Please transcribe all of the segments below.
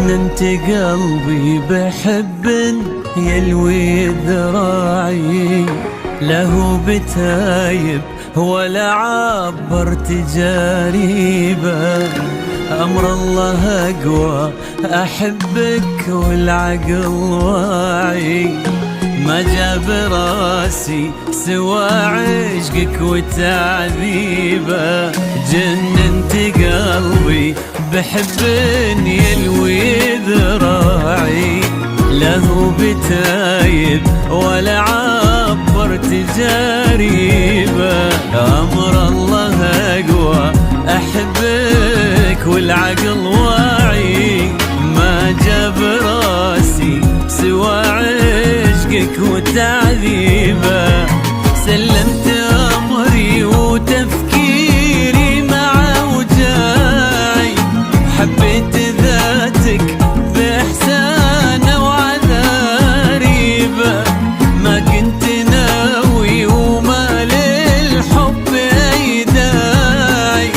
جننت قلبي بحب يلوي ذراعي، له بتايب ولا عبرت جاريبه. أمر الله أقوى أحبك والعقل واعي، ما جاب راسي سوى عشقك وتعذيبه. جننت قلبي بحب يلوي ذراعي، له بتايب ولا عبرت جاريبه. أمر الله أقوى أحبك والعقل واعي، ما جاب راسي سوى عشقك وتعذيبه. سلمت أمري وتفكيري مع وجاعي، حبيت ذاتك بإحسان وعذاريبه. ما كنت ناوي وما للحب أي داعي،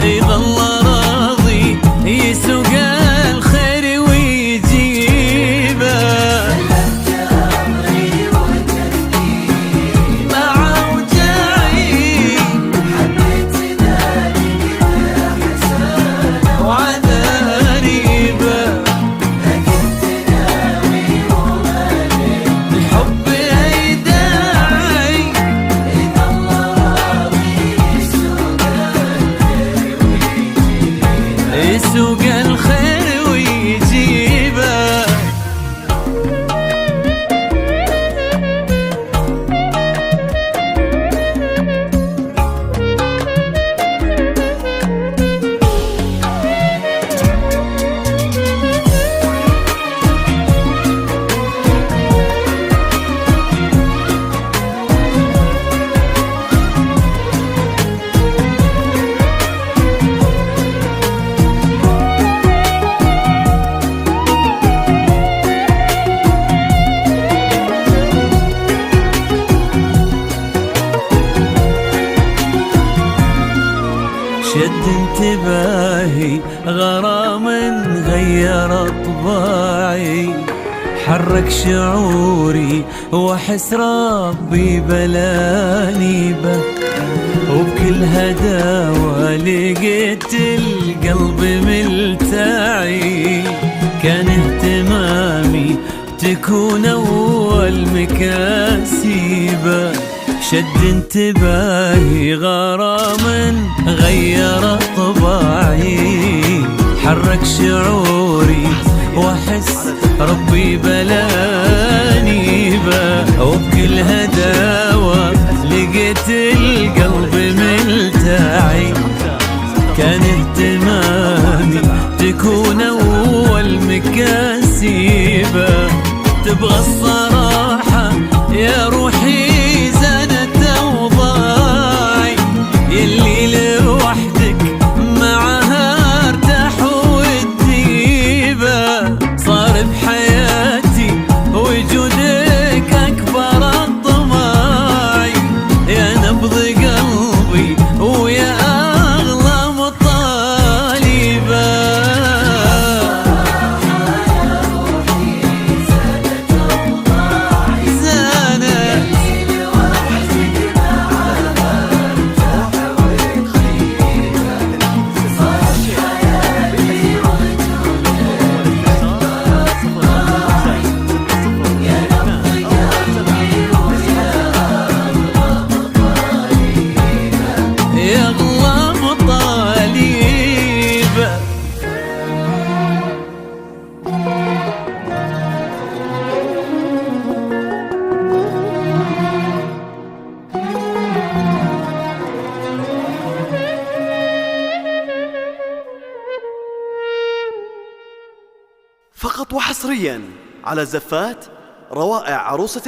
يظل راضي يسوق الخير ويجيبه. سلمت أمري وتفكيري مع وجاعي، حبيت ذاتك بإحسان وعذاريبه. ما كنت ناوي وما للحب أي داعي، يظل راضي يسوق الخير ويجيبه. شد انتباهي غرام غير طباعي، حرك شعوري واحس ربي بلاني به. وبكل هداوة لقيت القلب ملتعي، كان اهتمامي تكون أول مكاسبه. شد انتباهي غرام غير طباعي، حرك شعوري واحس ربي بلاني به. وبكل هداوة لقيت القلب ملتعي، كان اهتمامي تكون أول مكاسبه. تبغى الصراحة يا روحي زنت أوضاعي، يلي لوحدك معها ارتاح والديبة. صار بحياتي وجودك أكبر الطماعي، يا نبض قلبي ويا أغلى مطالبه. فقط وحصريا على زفات روائع عروسة